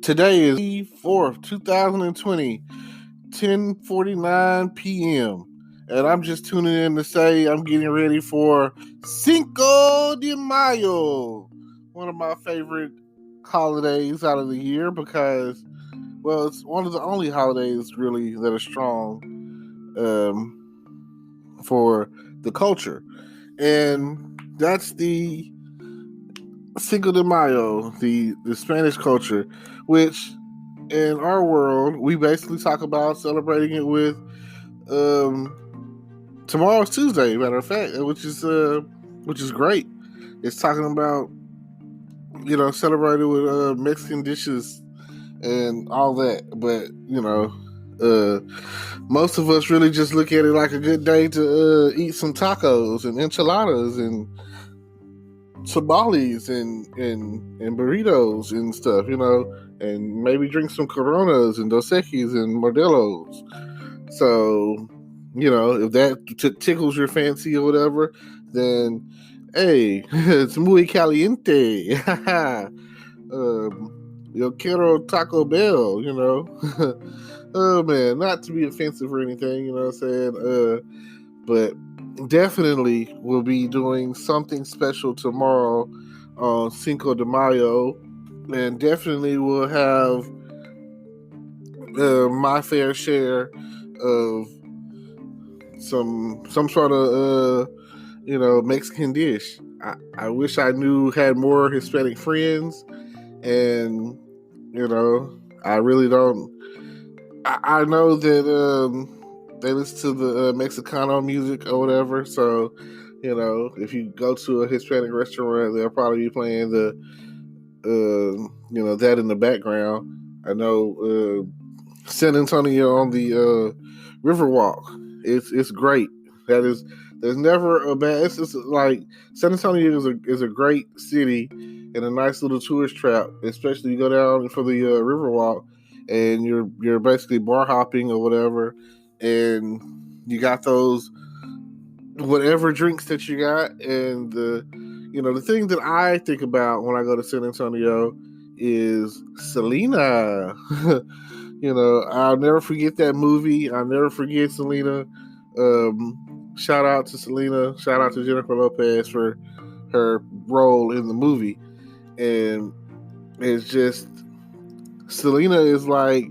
Today is May 4th, 2020, 10:49 p.m. And I'm just tuning in to say I'm getting ready for Cinco de Mayo, one of my favorite holidays out of the year because, well, it's one of the only holidays really that are strong for the culture. And that's the Cinco de Mayo, the Spanish culture, which in our world we basically talk about celebrating it with tomorrow's Tuesday, matter of fact, which is great. It's talking about celebrating with Mexican dishes and all that, but most of us really just look at it like a good day to eat some tacos and enchiladas and tamales and burritos and stuff, and maybe drink some Coronas and Dos Equis and Modelos. So, if that tickles your fancy or whatever, then hey, it's muy caliente. Yo quiero Taco Bell, Oh man, not to be offensive or anything, you know what I'm saying? But definitely we'll be doing something special tomorrow on Cinco de Mayo, and definitely we'll have my fair share of some sort of Mexican dish. I wish I had more Hispanic friends, and I really don't. I know that they listen to the Mexicano music or whatever. So, if you go to a Hispanic restaurant, they'll probably be playing that in the background. I know San Antonio on the Riverwalk. It's great. There's never a bad. It's just like San Antonio is a great city and a nice little tourist trap, especially you go down for the Riverwalk and you're basically bar hopping or whatever, and you got those whatever drinks that you got, and the thing that I think about when I go to San Antonio is Selena. I'll never forget that movie. I'll never forget Selena. Shout out to Selena. Shout out to Jennifer Lopez for her role in the movie. And it's just, Selena is like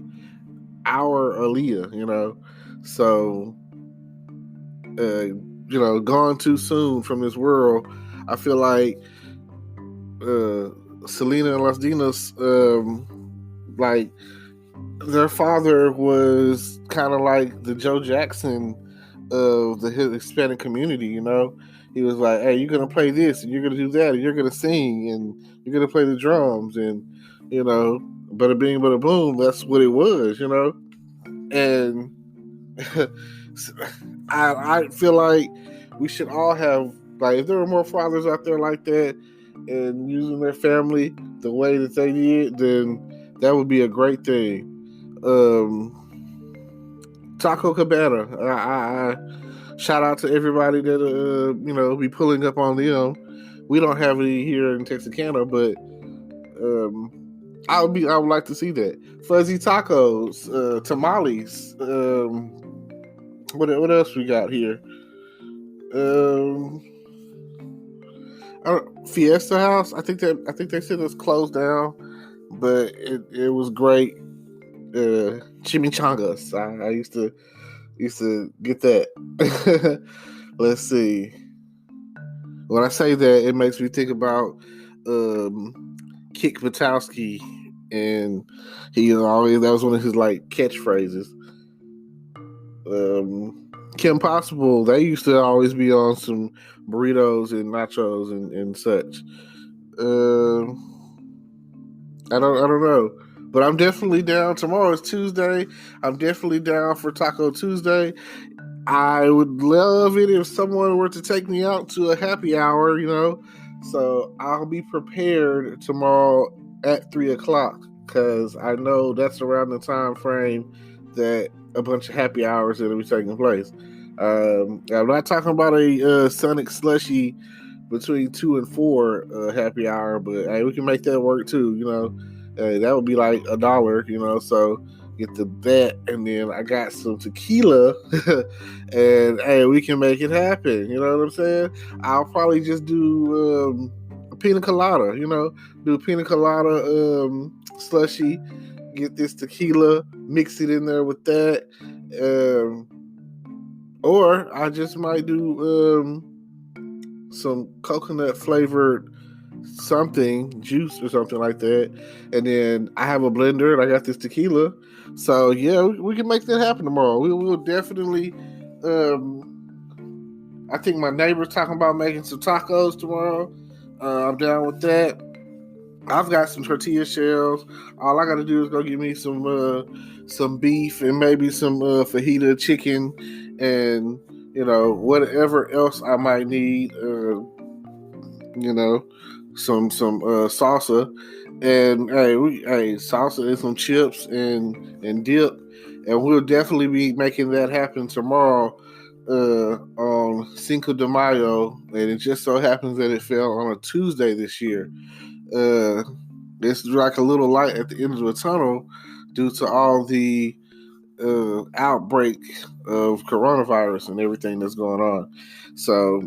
our Aaliyah, So, gone too soon from this world. I feel like Selena and Las Dinas, like, their father was kind of like the Joe Jackson of the Hispanic community, He was like, hey, you're going to play this, and you're going to do that, and you're going to sing, and you're going to play the drums, and, bada bing, bada boom, that's what it was, And I feel like we should all have, like, if there were more fathers out there like that and using their family the way that they did, then that would be a great thing. Taco Cabana. I shout out to everybody that be pulling up on them. We don't have any here in Texarkana, but I would like to see that. Fuzzy tacos, tamales. What else we got here? Fiesta House. I think they said it's closed down, but it was great. Chimichangas. I used to get that. Let's see. When I say that, it makes me think about Kick Butowski, and he always, that was one of his like catchphrases. Kim Possible, they used to always be on some burritos and nachos and such. I don't know. But I'm definitely down. Tomorrow is Tuesday. I'm definitely down for Taco Tuesday. I would love it if someone were to take me out to a happy hour, So I'll be prepared tomorrow at 3:00 because I know that's around the time frame that a bunch of happy hours that'll be taking place. I'm not talking about a Sonic Slushy between 2 and 4 happy hour, but hey, we can make that work too, That would be like $1, so get that, and then I got some tequila, and hey, we can make it happen. You know what I'm saying? I'll probably just do a pina colada. Do pina colada slushy. Get this tequila, mix it in there with that, or I just might do some coconut flavored something, juice or something like that. And then I have a blender and I got this tequila. So yeah, we can make that happen tomorrow. We will definitely. I think my neighbor's talking about making some tacos tomorrow. I'm down with that. I've got some tortilla shells. All I got to do is go get me some beef and maybe some fajita chicken and whatever else I might need. Some salsa, and salsa and some chips and dip, and we'll definitely be making that happen tomorrow on Cinco de Mayo, and it just so happens that it fell on a Tuesday this year. It's like a little light at the end of the tunnel due to all the outbreak of coronavirus and everything that's going on. So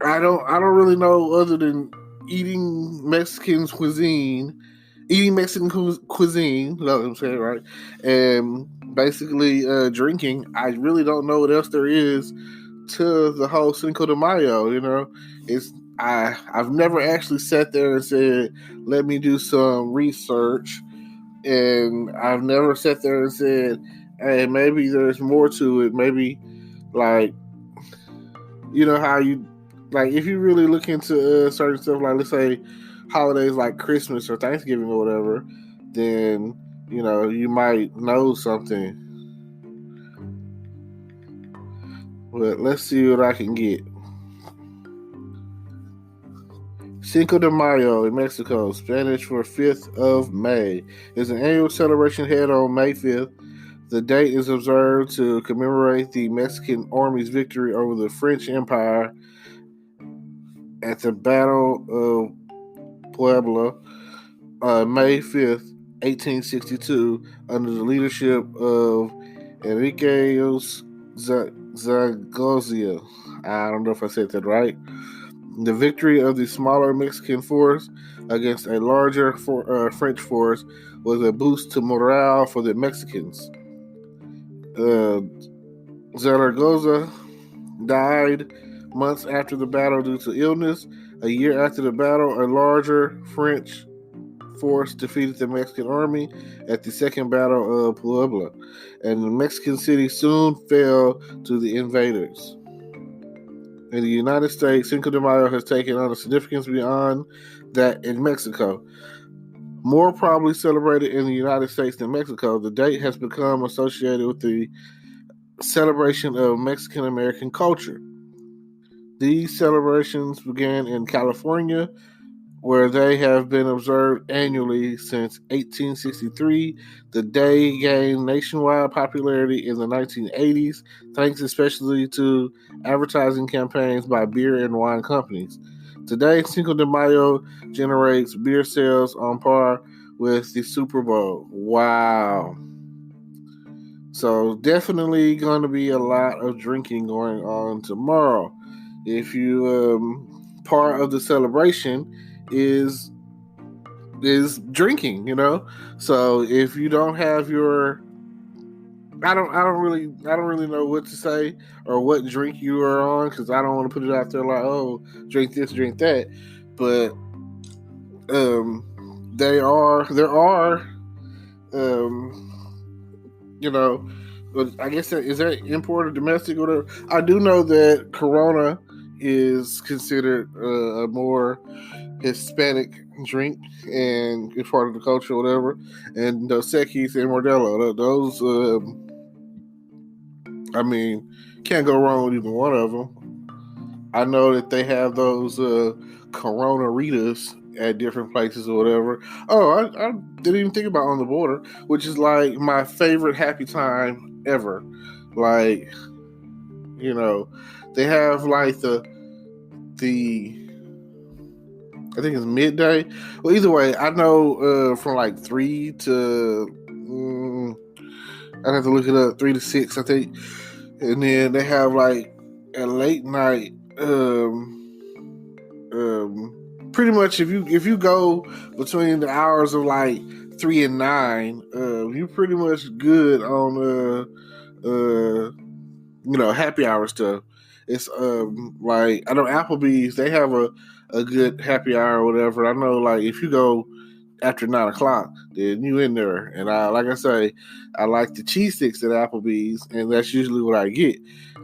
I don't really know other than eating Mexican cuisine, you know what I'm saying, right? And basically drinking. I really don't know what else there is to the whole Cinco de Mayo. I've never actually sat there and said, let me do some research, and I've never sat there and said, hey, maybe there's more to it. Maybe like, how you, like, if you really look into certain stuff, like let's say holidays like Christmas or Thanksgiving or whatever, then you might know something. But let's see what I can get. Cinco de Mayo in Mexico, Spanish for 5th of May, is an annual celebration held on May 5th. The date is observed to commemorate the Mexican Army's victory over the French Empire at the Battle of Puebla, May 5th, 1862, under the leadership of Enrique Zaragoza. I don't know if I said that right. The victory of the smaller Mexican force against a larger French force was a boost to morale for the Mexicans. Zaragoza died months after the battle due to illness. A year after the battle, a larger French force defeated the Mexican army at the Second Battle of Puebla, and the Mexican city soon fell to the invaders. In the United States, Cinco de Mayo has taken on a significance beyond that in Mexico. More probably celebrated in the United States than Mexico, the date has become associated with the celebration of Mexican American culture. These celebrations began in California, where they have been observed annually since 1863. The day gained nationwide popularity in the 1980s, thanks especially to advertising campaigns by beer and wine companies. Today, Cinco de Mayo generates beer sales on par with the Super Bowl. Wow. So definitely going to be a lot of drinking going on tomorrow. If you part of the celebration is drinking, So if you don't have your, I don't really know what to say or what drink you are on, because I don't want to put it out there like, oh, drink this, drink that. But there are I guess is that import or domestic or whatever. I do know that Corona is considered a more Hispanic drink and it's part of the culture or whatever. And Dos Equis and Modelo, those, can't go wrong with either one of them. I know that they have those Corona Ritas at different places or whatever. Oh, I didn't even think about On the Border, which is like my favorite happy time ever. Like, they have like the I think it's midday. Well, either way, I know from like 3 to I'd have to look it up. 3 to 6, I think. And then they have like a late night. Pretty much, if you go between the hours of like 3 and 9, you're pretty much good on happy hour stuff. It's like, I know Applebee's, they have a good happy hour or whatever. I know, like, if you go after 9 o'clock, then you in there. And like I say, I like the cheese sticks at Applebee's, and that's usually what I get: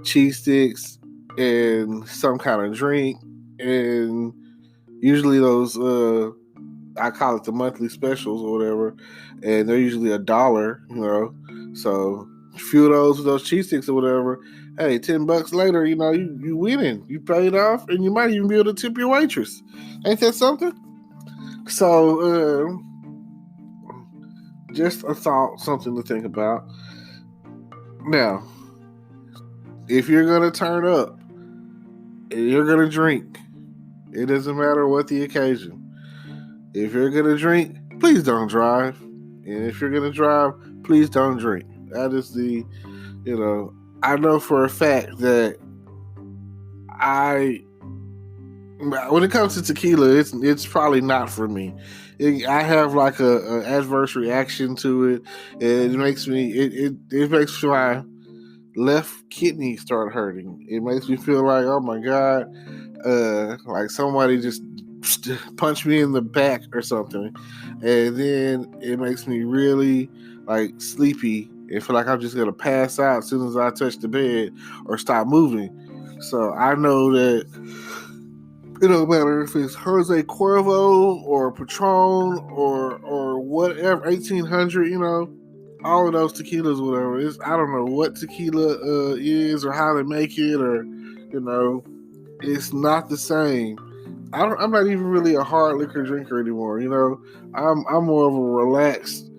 cheese sticks and some kind of drink, and usually those I call it the monthly specials or whatever, and they're usually $1. So a few of those with those cheese sticks or whatever. Hey, $10 later, you winning. You paid off, and you might even be able to tip your waitress. Ain't that something? So, just a thought, something to think about. Now, if you're gonna turn up and you're gonna drink, it doesn't matter what the occasion. If you're gonna drink, please don't drive. And if you're gonna drive, please don't drink. That is I know for a fact that when it comes to tequila, it's probably not for me. I have like a adverse reaction to it, and it makes my left kidney start hurting. It makes me feel like, oh my God, like somebody just punched me in the back or something, and then it makes me really like sleepy and feel like I'm just gonna pass out as soon as I touch the bed or stop moving. So I know that it don't matter if it's Jose Cuervo or Patron or whatever, 1800, all of those tequilas, whatever. I don't know what tequila is or how they make it, or it's not the same. I'm not even really a hard liquor drinker anymore. I'm more of a relaxed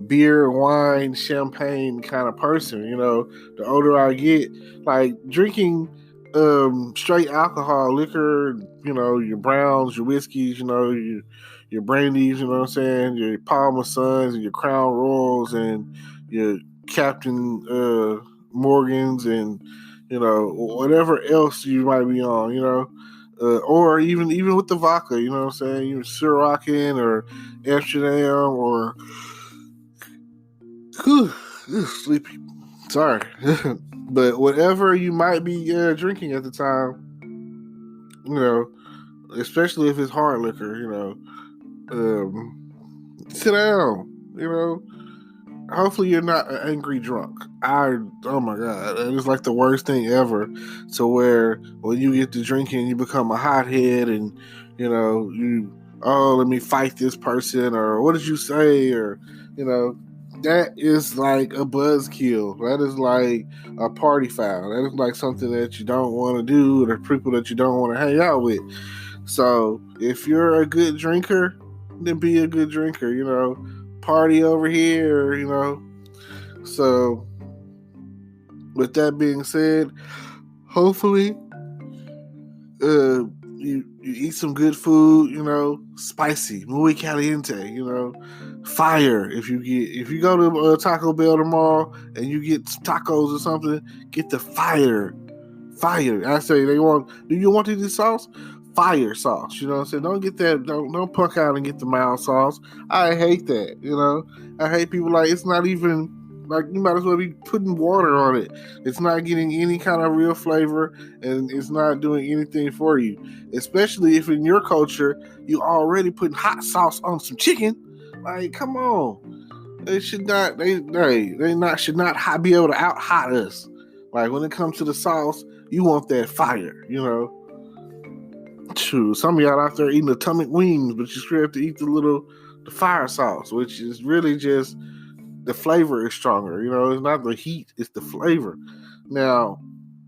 beer, wine, champagne kind of person. The older I get, like drinking straight alcohol, liquor, your browns, your whiskeys, your brandies, you know what I'm saying, your Palmer Suns and your Crown Royals and your Captain Morgans and whatever else you might be on, or even with the vodka, you know what I'm saying, even Syrah or Amsterdam or sleepy. Sorry. But whatever you might be drinking at the time, especially if it's hard liquor, sit down, hopefully you're not an angry drunk. Oh my God, it's like the worst thing ever, to where when you get to drinking, you become a hothead and, let me fight this person, or what did you say, or, that is like a buzzkill. That is like a party foul. That is like something that you don't want to do, or people that you don't want to hang out with. So if you're a good drinker, then be a good drinker, party over here, So with that being said, hopefully you eat some good food, spicy, muy caliente, fire. If you go to Taco Bell tomorrow and you get some tacos or something, get the fire. I say, do you want to eat this sauce? Fire sauce, you know what I'm saying? Don't get that, don't punk out and get the mild sauce. I hate that, I hate people like, it's not even, like, you might as well be putting water on it. It's not getting any kind of real flavor, and it's not doing anything for you. Especially if in your culture, you already putting hot sauce on some chicken. Like, come on. They should not, should not be able to out hot us. Like, when it comes to the sauce, you want that fire, True. Some of y'all out there eating atomic wings, but you still have to eat the fire sauce, which is really just, the flavor is stronger. It's not the heat, it's the flavor. Now,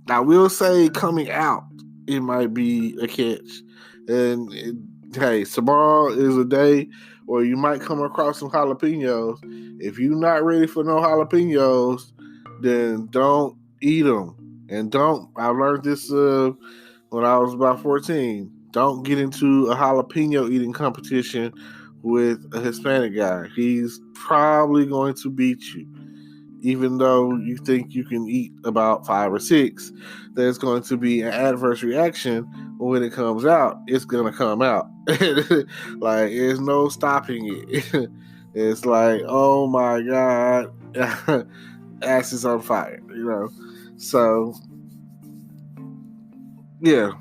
I will say, coming out, it might be a catch. And hey, tomorrow is a day where you might come across some jalapenos. If you're not ready for no jalapenos, then don't eat them. And I learned this when I was about 14. don't get into a jalapeno eating competition with a Hispanic guy. He's probably going to beat you. Even though you think you can eat about 5 or 6, there's going to be an adverse reaction when it comes out. It's going to come out. Like, there's no stopping it. It's like, oh my God, ass is on fire, So, yeah.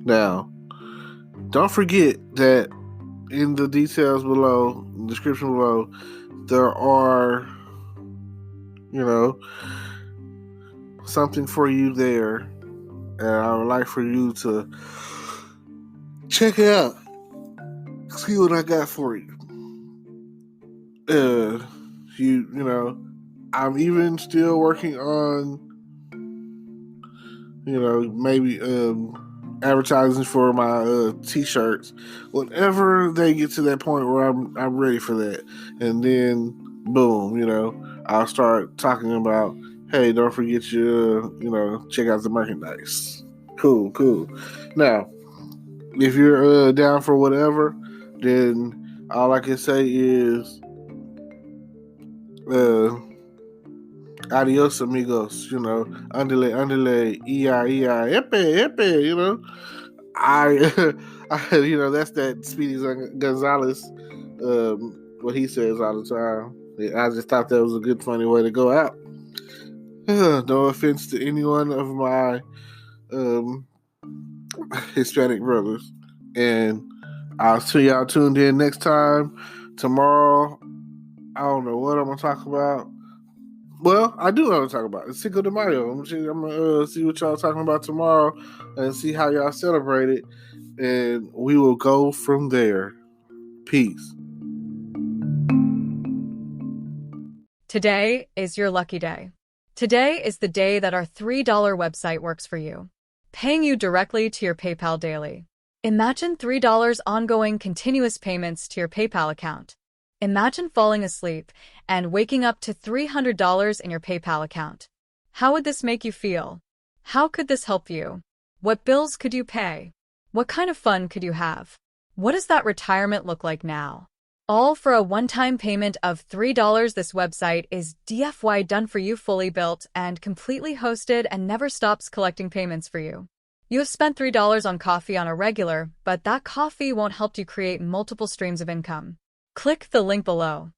Now, don't forget that in the details below, in the description below, there are, something for you there. And I would like for you to check it out. See what I got for you. I'm even still working on, maybe advertising for my t-shirts. Whenever they get to that point where I'm ready for that, and then boom, I'll start talking about, hey, don't forget your, check out the merchandise. Cool. Now, if you're down for whatever, then all I can say is adios amigos, andale, epe, that's that Speedy Gonzalez, what he says all the time. I just thought that was a good, funny way to go out. No offense to any one of my Hispanic brothers. And I'll see y'all tuned in next time. Tomorrow, I don't know what I'm going to talk about. Well, I do know what to talk about. It's Cinco de Mayo. I'm going to see what y'all talking about tomorrow and see how y'all celebrate it. And we will go from there. Peace. Today is your lucky day. Today is the day that our $3 website works for you, paying you directly to your PayPal daily. Imagine $3 ongoing continuous payments to your PayPal account. Imagine falling asleep and waking up to $300 in your PayPal account. How would this make you feel? How could this help you? What bills could you pay? What kind of fun could you have? What does that retirement look like now? All for a one-time payment of $3. This website is DFY done for you, fully built and completely hosted, and never stops collecting payments for you. You have spent $3 on coffee on a regular, but that coffee won't help you create multiple streams of income. Click the link below.